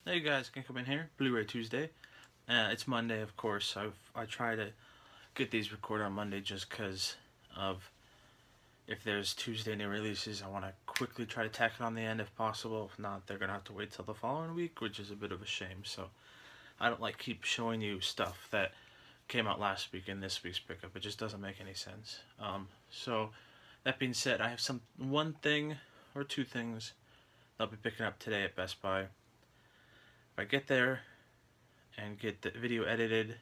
Hey guys, can come in here. Blu-ray Tuesday. It's Monday, of course. I try to get these recorded on Monday just because of if there's Tuesday new releases, I want to quickly try to tack it on the end if possible. If not, they're gonna have to wait till the following week, which is a bit of a shame. So I don't like keep showing you stuff that came out last week in this week's pickup. It just doesn't make any sense. So that being said, I have one thing or two things I'll be picking up today at Best Buy. If I get there and get the video edited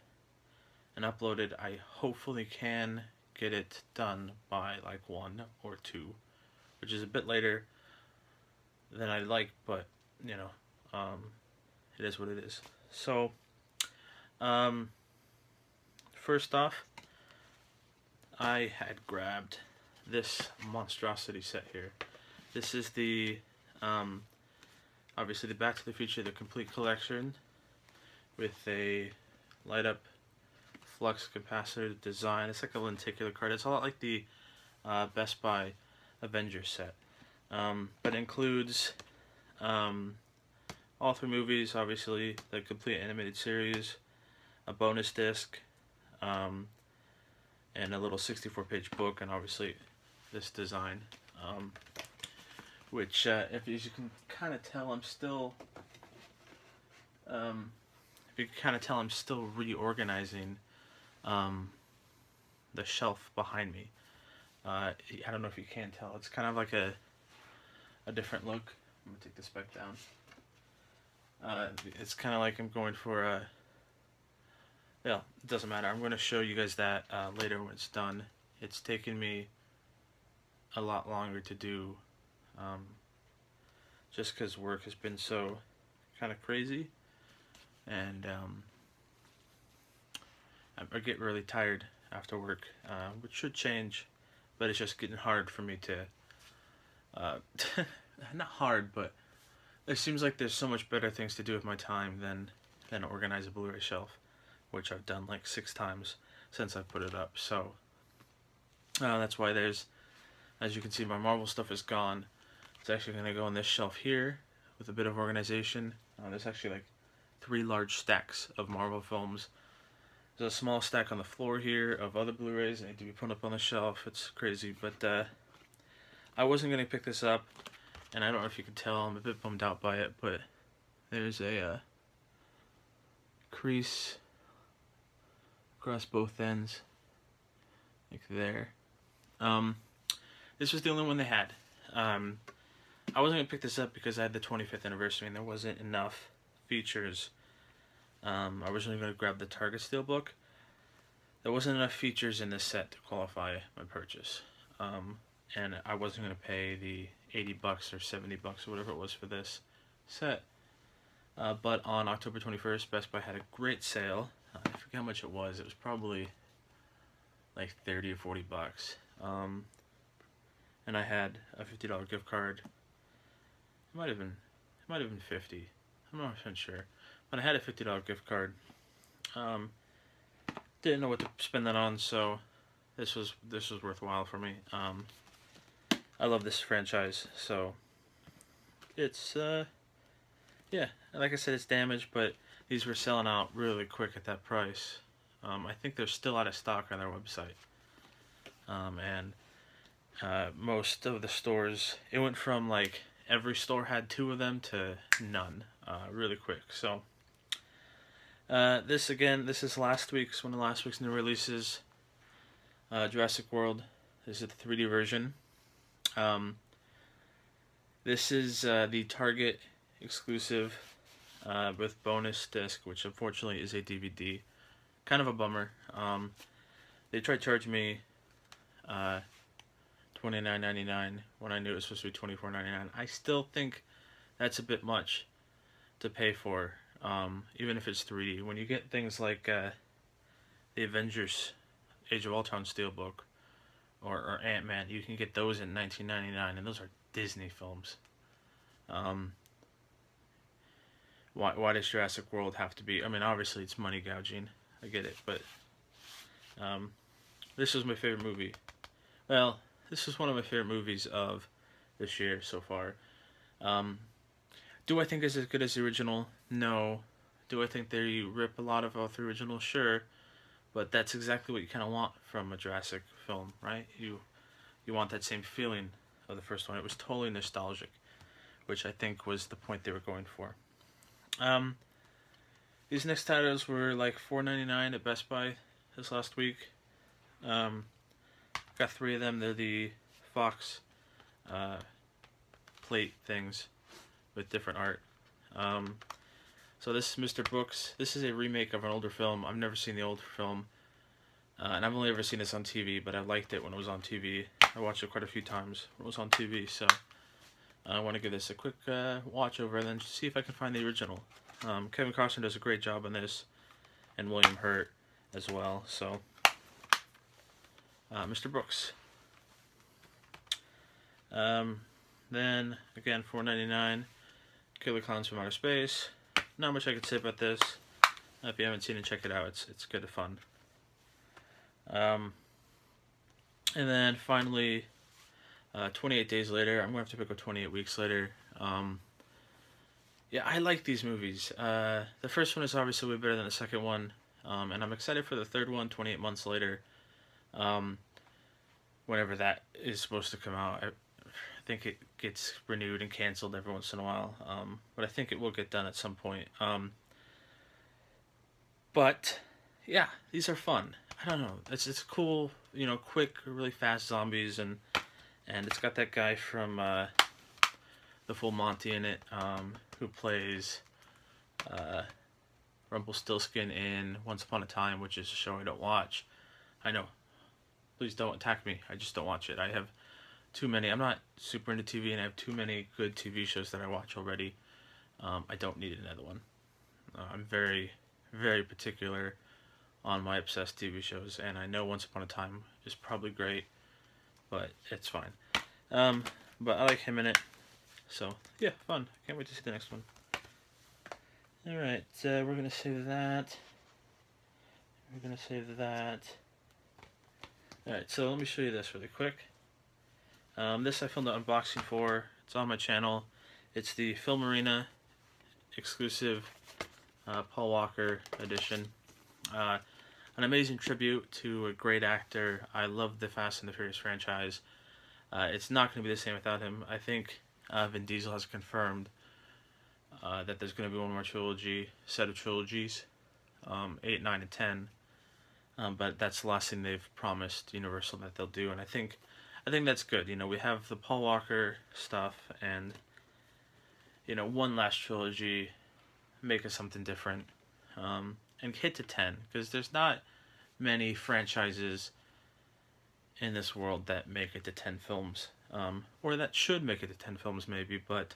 and uploaded, I hopefully can get it done by like 1 or 2, which is a bit later than I'd like, but you know, it is what it is. So, first off, I had grabbed this monstrosity set here. This is the obviously the Back to the Future, the complete collection, with a light up flux capacitor design. It's like a lenticular card. It's a lot like the Best Buy Avengers set, but it includes all 3 movies, obviously the complete animated series, a bonus disc, and a little 64-page book, and obviously this design. Which, if you can kind of tell, I'm still, reorganizing the shelf behind me. I don't know if you can tell. It's kind of like a different look. I'm gonna take this back down. It's kind of like I'm going for a. Yeah, it doesn't matter. I'm going to show you guys that later when it's done. It's taken me a lot longer to do. Just because work has been so kind of crazy, and I get really tired after work, which should change, but it's just getting hard for me to, not hard, but it seems like there's so much better things to do with my time than organize a Blu-ray shelf, which I've done like 6 times since I put it up. So that's why there's, as you can see, my Marvel stuff is gone. It's actually going to go on this shelf here with a bit of organization. There's actually like 3 large stacks of Marvel films. There's a small stack on the floor here of other Blu-rays that need to be put up on the shelf. It's crazy, but I wasn't going to pick this up, and I don't know if you can tell, I'm a bit bummed out by it, but there's a crease across both ends, like there. This was the only one they had. I wasn't going to pick this up because I had the 25th anniversary and there wasn't enough features. I was originally going to grab the Target Steelbook. There wasn't enough features in this set to qualify my purchase. And I wasn't going to pay the $80 or $70 or whatever it was for this set. But on October 21st, Best Buy had a great sale. I forget how much it was. It was probably like 30 or 40 bucks. And I had a $50 gift card. It might have been 50. I'm not sure, but I had a $50 gift card. Didn't know what to spend that on, so this was worthwhile for me. I love this franchise, so it's yeah. Like I said, it's damaged, but these were selling out really quick at that price. I think they're still out of stock on their website, and most of the stores, it went from like every store had 2 of them to none, really quick. So this is one of last week's new releases. Jurassic World. This is the 3D version. This is the Target exclusive with bonus disc, which unfortunately is a DVD. Kind of a bummer. They tried to charge me $29.99 when I knew it was supposed to be $24.99. I still think that's a bit much to pay for, even if it's 3D. When you get things like the Avengers Age of Ultron Steelbook or Ant-Man, you can get those in $19.99, and those are Disney films. Why does Jurassic World have to be? I mean, obviously it's money gouging. I get it, but this was my favorite movie. Well, this is one of my favorite movies of this year so far. Do I think it's as good as the original? No. Do I think they rip a lot of off the original? Sure. But that's exactly what you kind of want from a Jurassic film, right? You want that same feeling of the first one. It was totally nostalgic, which I think was the point they were going for. These next titles were like $4.99 at Best Buy this last week. Got 3 of them. They're the Fox plate things with different art. So this is Mr. Brooks. This is a remake of an older film. I've never seen the older film, and I've only ever seen this on TV, but I liked it when it was on TV. I watched it quite a few times when it was on TV, so I want to give this a quick watch over and then see if I can find the original. Kevin Costner does a great job on this, and William Hurt as well. So, Mr. Brooks. Then again, $4.99. Killer Clowns from Outer Space. Not much I could say about this. If you haven't seen it, check it out. It's good and fun. And then finally, 28 Days Later. I'm going to have to pick up 28 Weeks Later. Yeah, I like these movies. The first one is obviously way better than the second one. And I'm excited for the third one, 28 Months Later. Whenever that is supposed to come out. I think it gets renewed and canceled every once in a while. But I think it will get done at some point. But, yeah, these are fun. I don't know. It's cool, you know, quick, really fast zombies. And it's got that guy from The Full Monty in it, who plays Rumpelstiltskin in Once Upon a Time, which is a show I don't watch. I know. Please don't attack me. I just don't watch it. I have too many. I'm not super into TV, and I have too many good TV shows that I watch already. I don't need another one. I'm very, very particular on my obsessed TV shows, and I know Once Upon a Time is probably great, but it's fine. But I like him in it, so yeah, fun. Can't wait to see the next one. Alright, we're going to save that. We're going to save that. Alright, so let me show you this really quick. This I filmed an unboxing for. It's on my channel. It's the Film Arena exclusive Paul Walker edition. An amazing tribute to a great actor. I love the Fast and the Furious franchise. It's not going to be the same without him. I think Vin Diesel has confirmed that there's going to be one more set of trilogies, 8, 9, and 10. But that's the last thing they've promised Universal that they'll do, and I think that's good. You know, we have the Paul Walker stuff, and you know, one last trilogy, make us something different, and hit to 10, because there's not many franchises in this world that make it to 10 films, or that should make it to 10 films maybe, but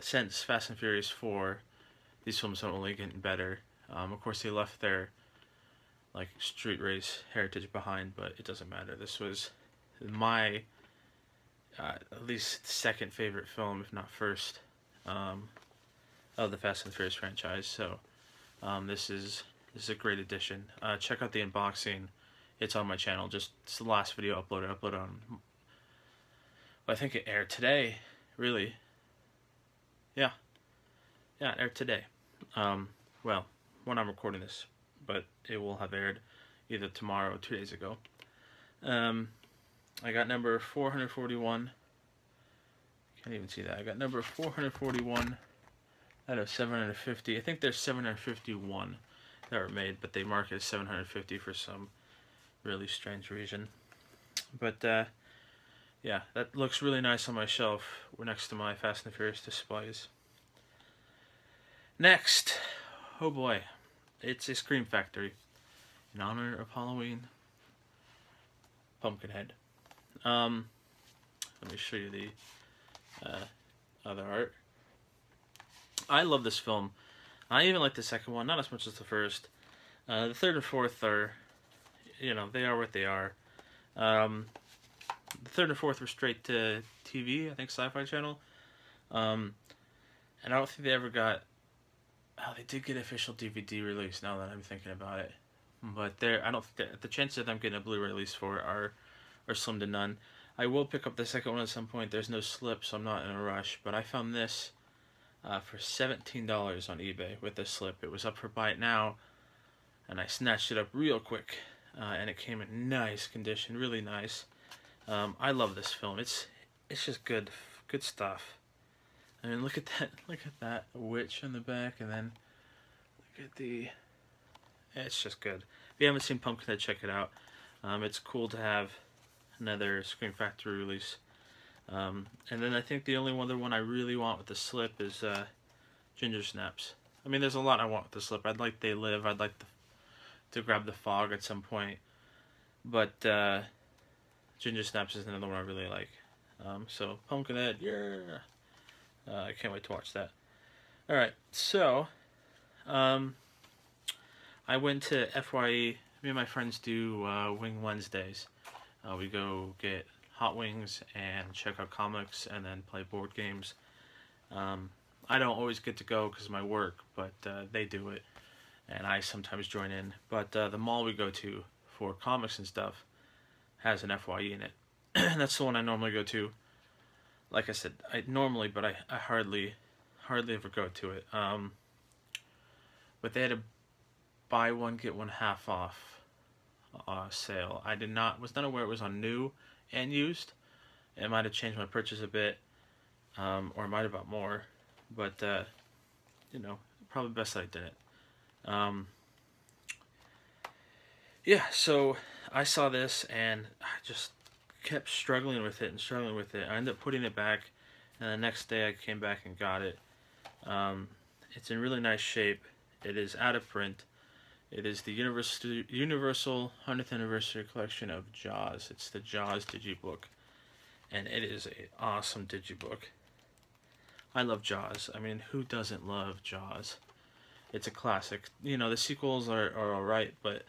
since Fast and Furious 4, these films are only getting better. Of course, they left their like street race heritage behind, but it doesn't matter. This was my at least second favorite film, if not first, of the Fast and Furious franchise. So this is a great addition. Check out the unboxing. It's on my channel. It's the last video uploaded. On. I think it aired today. Really. Yeah, it aired today. Well, when I'm recording this, but it will have aired either tomorrow or 2 days ago. I got number 441. Can't even see that. I got number 441 out of 750. I think there's 751 that were made, but they mark it as 750 for some really strange reason. But yeah, that looks really nice on my shelf next to my Fast and Furious displays. Next, oh boy, it's a Scream Factory in honor of Halloween. Pumpkinhead. Let me show you the other art. I love this film. I even like the second one, not as much as the first. The third and fourth are, you know, they are what they are. The third and fourth were straight to TV, I think Sci-Fi Channel. And I don't think they ever got... Oh, they did get an official DVD release now that I'm thinking about it. But I don't think the chances of them getting a Blu-ray release for it are slim to none. I will pick up the second one at some point. There's no slip, so I'm not in a rush. But I found this for $17 on eBay with this slip. It was up for buy it now, and I snatched it up real quick, and it came in nice condition, really nice. I love this film. It's just good stuff. I mean, look at that witch in the back, and then look at the. It's just good. If you haven't seen Pumpkinhead, check it out. It's cool to have another Scream Factory release. And then I think the only other one I really want with the slip is Ginger Snaps. I mean, there's a lot I want with the slip. I'd like They Live. I'd like to grab The Fog at some point. But Ginger Snaps is another one I really like. So Pumpkinhead, yeah. I can't wait to watch that. Alright, so I went to FYE. Me and my friends do Wing Wednesdays. We go get hot wings and check out comics and then play board games. I don't always get to go because of my work, but they do it, and I sometimes join in. But the mall we go to for comics and stuff has an FYE in it. That's the one I normally go to. Like I said, I hardly ever go to it. But they had a buy one get one half off sale. I was not aware it was on new and used. It might have changed my purchase a bit, or it might have bought more, but you know, probably best that I didn't. Yeah, so I saw this and I just kept struggling with it. I ended up putting it back, and the next day I came back and got it. It's in really nice shape. It is out of print. It is the Universal 100th Anniversary Collection of Jaws. It's the Jaws digibook, and it is an awesome digibook. I love Jaws. I mean, who doesn't love Jaws? It's a classic. You know, the sequels are alright, but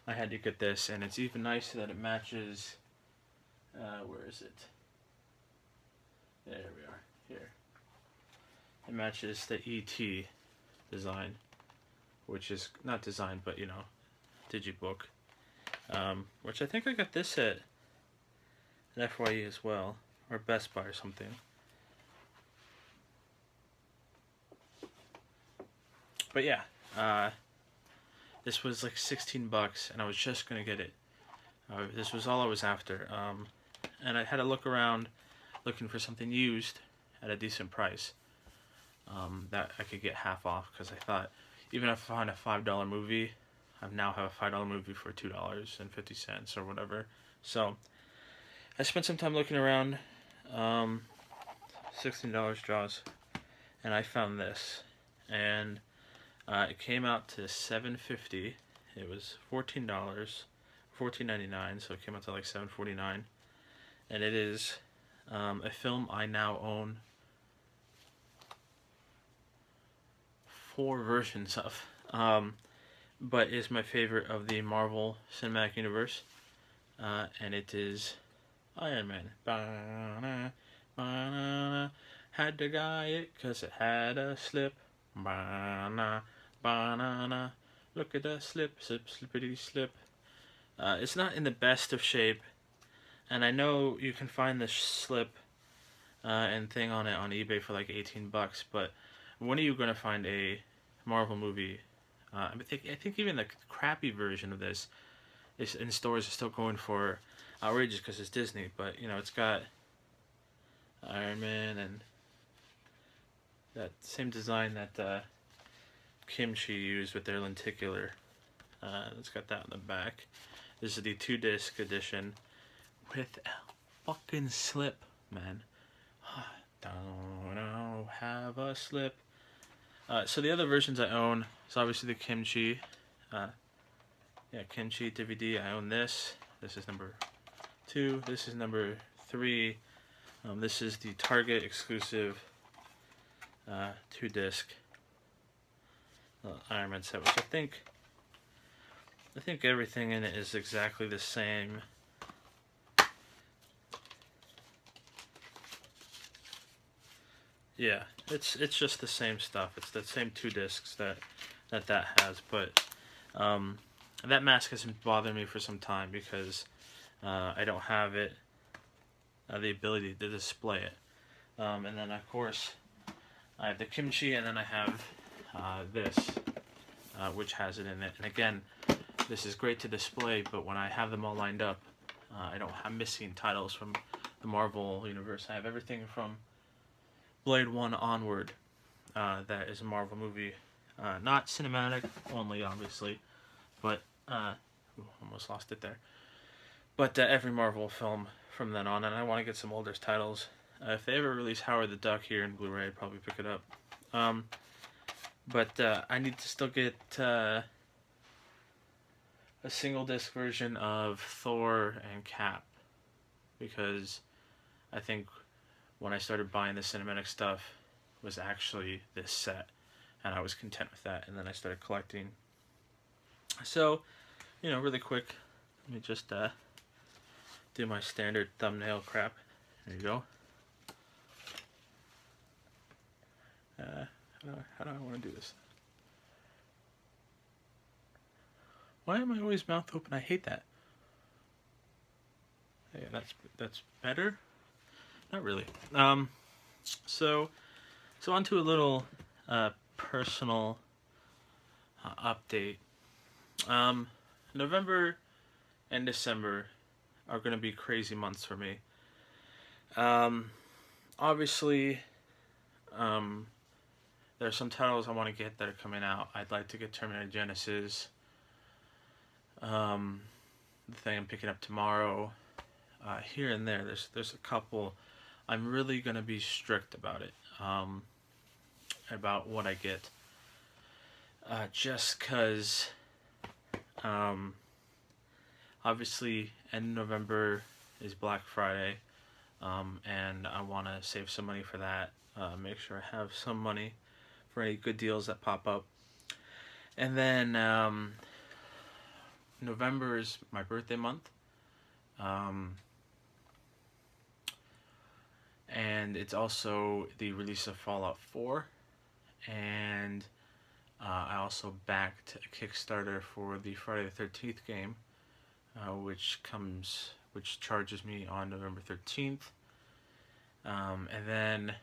I had to get this, and it's even nicer that it matches. Where is it? There we are. Here. It matches the E.T. design, which is not design, but you know, digibook. Which I think I got this at an FYE as well, or Best Buy or something. But yeah, this was like 16 bucks, and I was just gonna get it. This was all I was after. And I had to look around looking for something used at a decent price that I could get half off, because I thought even if I find a $5 movie, I now have a $5 movie for $2.50 or whatever. So I spent some time looking around. $16 Jaws, and I found this, and it came out to $7.50. It was $14, $14.99, so it came out to like $7.49. And it is a film I now own 4 versions of, but is my favorite of the Marvel Cinematic Universe, and it is Iron Man. Ba-na, ba-na, had to buy it cause it had a slip. Ba-na, ba-na, look at the slip, slippity slip. It's not in the best of shape, and I know you can find this slip and thing on it on eBay for like 18 bucks, but when are you going to find a Marvel movie? I think even the crappy version of this is in stores is still going for outrageous because it's Disney, but you know, it's got Iron Man and that same design that Kimchi used with their lenticular. It's got that on the back. This is the 2-disc edition with a fucking slip, man. Don't have a slip. So the other versions I own is obviously the Kimchi. Kimchi DVD. I own this. This is number 2. This is number 3. This is the Target exclusive 2-disc Iron Man set, which I think everything in it is exactly the same. Yeah, it's just the same stuff. It's the same 2 discs that has, but that mask has been bothering me for some time because I don't have the ability to display it. And then of course I have the kimchi, and then I have this, which has it in it. And again, this is great to display, but when I have them all lined up, I'm missing titles from the Marvel universe. I have everything from Blade 1 onward. That is a Marvel movie, not cinematic only, obviously, but almost lost it there. But every Marvel film from then on, and I want to get some older titles. If they ever release Howard the Duck here in Blu-ray, I'd probably pick it up. But I need to still get a single disc version of Thor and Cap, because I think when I started buying the cinematic stuff was actually this set, and I was content with that, and then I started collecting. So, you know, really quick, let me just do my standard thumbnail crap. There you go. How do I want to do this? Why am I always mouth open? I hate that. Yeah, that's better. Not really. So on to a little personal update. November and December are going to be crazy months for me. Obviously, there are some titles I want to get that are coming out. I'd like to get Terminator Genesis. The thing I'm picking up tomorrow. Here and there, there's a couple. I'm really gonna be strict about it. About what I get. Just cause obviously end of November is Black Friday, and I want to save some money for that. Make sure I have some money for any good deals that pop up. And then November is my birthday month, and it's also the release of Fallout 4, and I also backed a Kickstarter for the Friday the 13th game, which charges me on November 13th. And then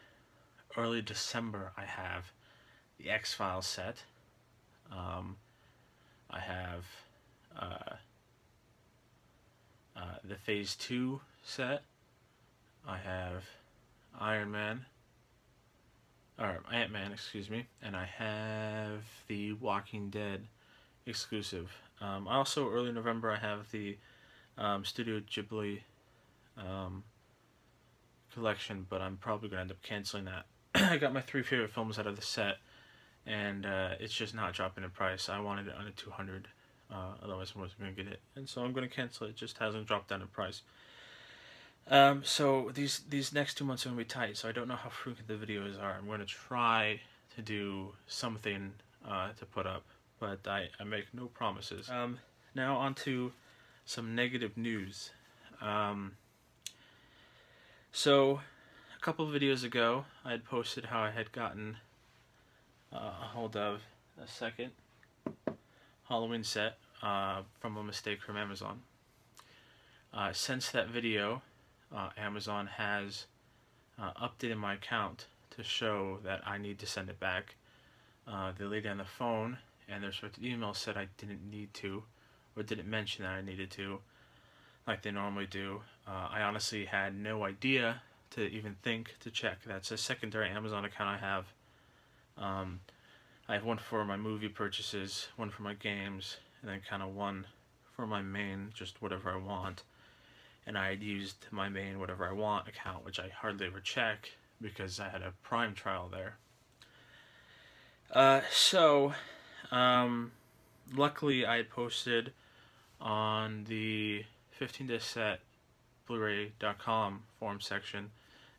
early December I have the X-Files set. I have the Phase 2 set. I have Ant-Man, excuse me, and I have the Walking Dead exclusive. Also, early November, I have the Studio Ghibli collection, but I'm probably going to end up canceling that. I got my 3 favorite films out of the set, and it's just not dropping in price. I wanted it under 200, otherwise I wasn't going to get it, and so I'm going to cancel it. It just hasn't dropped down in price. So these next 2 months are going to be tight, so I don't know how frequent the videos are. I'm going to try to do something to put up, but I make no promises. Now on to some negative news. So a couple of videos ago, I had posted how I had gotten a hold of a second Halloween set from a mistake from Amazon. Since that video, Amazon has updated my account to show that I need to send it back. The lady on the phone and their respective email said I didn't need to, or didn't mention that I needed to, like they normally do. I honestly had no idea to even think to check. That's a secondary Amazon account I have. I have one for my movie purchases, one for my games, and then kind of one for my main, just whatever I want. And I had used my main whatever I want account, which I hardly ever check because I had a Prime trial there. Luckily I posted on the 15-disc set bluray.com forum section,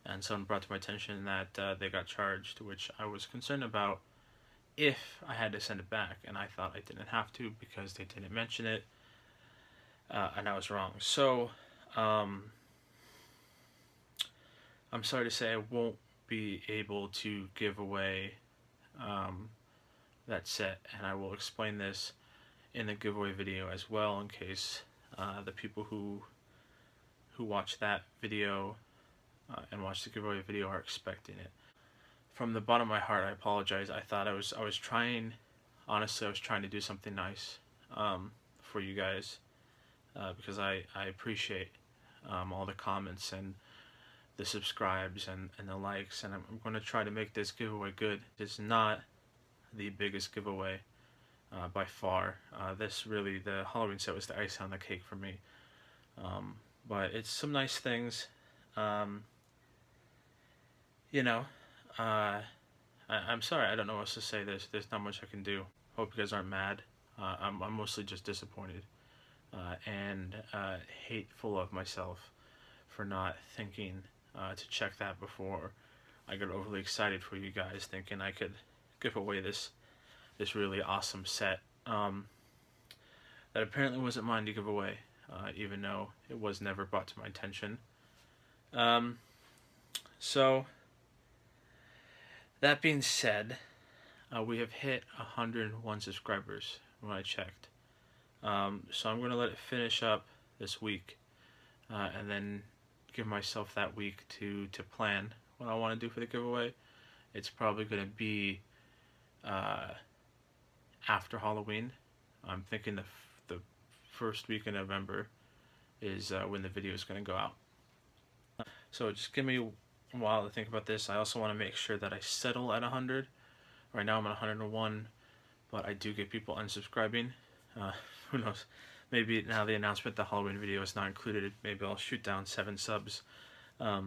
and someone brought to my attention that they got charged, which I was concerned about if I had to send it back, and I thought I didn't have to because they didn't mention it, and I was wrong. So I'm sorry to say I won't be able to give away that set, and I will explain this in the giveaway video as well, in case the people who watch that video and watch the giveaway video are expecting it. from the bottom of my heart, I apologize. I thought I was trying, honestly, I was trying to do something nice for you guys, because I appreciate all the comments and the subscribes and the likes, and I'm going to try to make this giveaway good. It's not the biggest giveaway by far. This really, the Halloween set was the icing on the cake for me. But it's some nice things. You know, I'm sorry, I don't know what else to say. There's not much I can do. Hope you guys aren't mad. I'm mostly just disappointed and hateful of myself for not thinking to check that before I got overly excited for you guys, thinking I could give away this really awesome set that apparently wasn't mine to give away, even though it was never brought to my attention. So that being said, we have hit 101 subscribers when I checked. So I'm going to let it finish up this week, and then give myself that week to plan what I want to do for the giveaway. It's probably going to be after Halloween. I'm thinking the first week in November is when the video is going to go out. So just give me a while to think about this. I also want to make sure that I settle at 100. Right now I'm at 101, but I do get people unsubscribing. Who knows? Maybe now the announcement the Halloween video is not included, maybe I'll shoot down 7 subs. I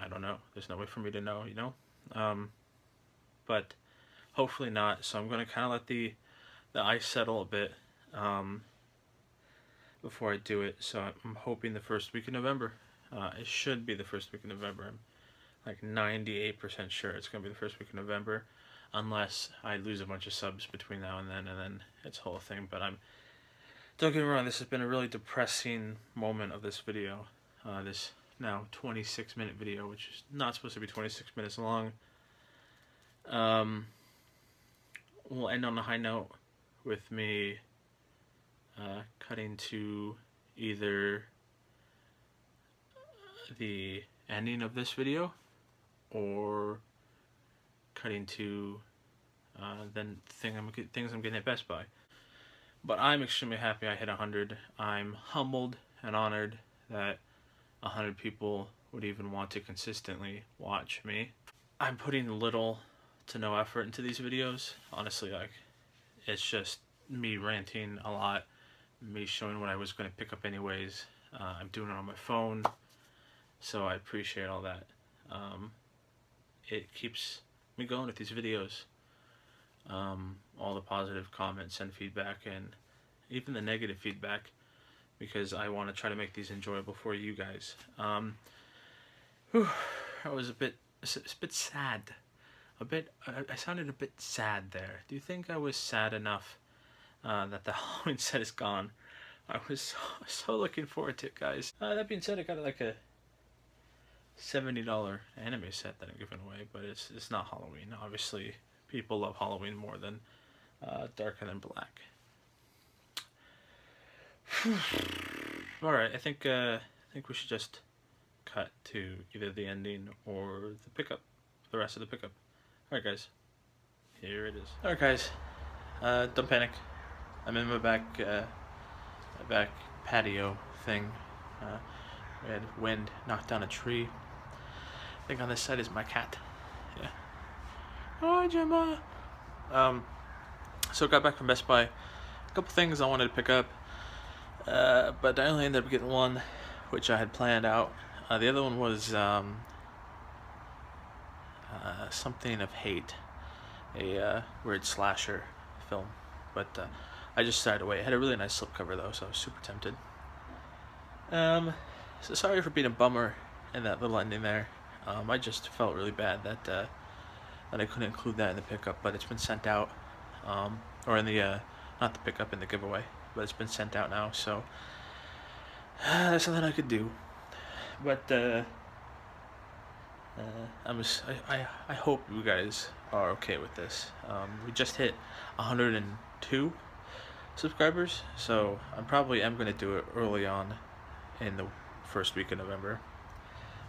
don't know. There's no way for me to know, you know? But hopefully not. So I'm going to kind of let the ice settle a bit before I do it. So I'm hoping the first week in November. It should be the first week in November. I'm like 98% sure it's going to be the first week in November, unless I lose a bunch of subs between now and then it's a whole thing. But don't get me wrong, this has been a really depressing moment of this video. This now 26-minute video, which is not supposed to be 26 minutes long. We'll end on a high note with me cutting to either the ending of this video or cutting to things I'm getting at Best Buy. But I'm extremely happy I hit 100. I'm humbled and honored that 100 people would even want to consistently watch me. I'm putting little to no effort into these videos. Honestly, like, it's just me ranting a lot, me showing what I was going to pick up anyways. I'm doing it on my phone, so I appreciate all that. It keeps me going with these videos. All the positive comments and feedback, and even the negative feedback, because I want to try to make these enjoyable for you guys. I was a bit sad. I sounded a bit sad there. Do you think I was sad enough that the Halloween set is gone? I was so looking forward to it, guys. That being said, I got like a $70 anime set that I'm giving away, but it's not Halloween. Obviously, people love Halloween more than Darker Than Black. Alright, I think we should just cut to either the ending or the pickup, the rest of the pickup. Alright guys, here it is. Alright guys, don't panic. I'm in my back patio thing. We had wind knocked down a tree. I think on this side is my cat. Yeah. Hi, Gemma. So got back from Best Buy. A couple things I wanted to pick up, but I only ended up getting one, which I had planned out. The other one was Something of Hate, a weird slasher film, but I just decided to wait. It had a really nice slipcover though, so I was super tempted. So sorry for being a bummer in that little ending there. I just felt really bad that I couldn't include that in the pickup, but it's been sent out, or in the not the pickup, in the giveaway, but it's been sent out now, so there's nothing I could do. But I hope you guys are okay with this. We just hit 102 subscribers, so I probably am going to do it early on in the first week of November.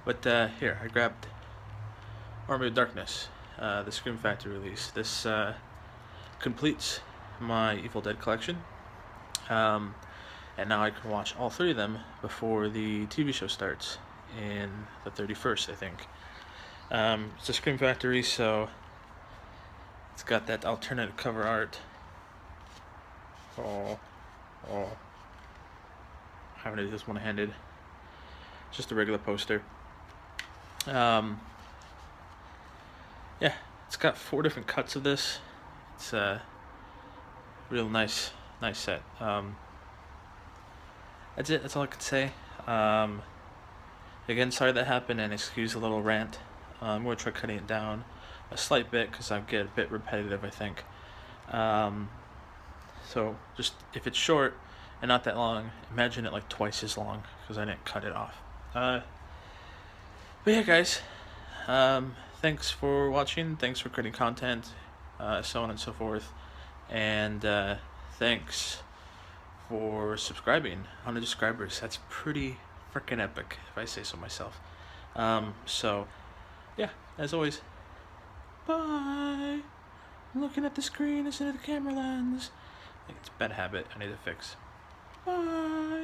But here, I grabbed Army of Darkenss. the Scream Factory release. This completes my Evil Dead collection, and now I can watch all 3 of them before the TV show starts in the 31st, I think. It's a Scream Factory, so it's got that alternative cover art. Oh, having to do this one-handed. Just a regular poster. Yeah, it's got 4 different cuts of this. It's a real nice set. That's it. That's all I can say. Again, sorry that happened, and excuse a little rant. I'm going to try cutting it down a slight bit because I get a bit repetitive, I think. So just if it's short and not that long, imagine it like twice as long because I didn't cut it off. But yeah, guys, thanks for watching. Thanks for creating content, so on and so forth, and thanks for subscribing. 100 subscribers. That's pretty freaking epic, if I say so myself. So yeah, as always, bye. I'm looking at the screen instead of the camera lens. I think it's a bad habit I need to fix. Bye.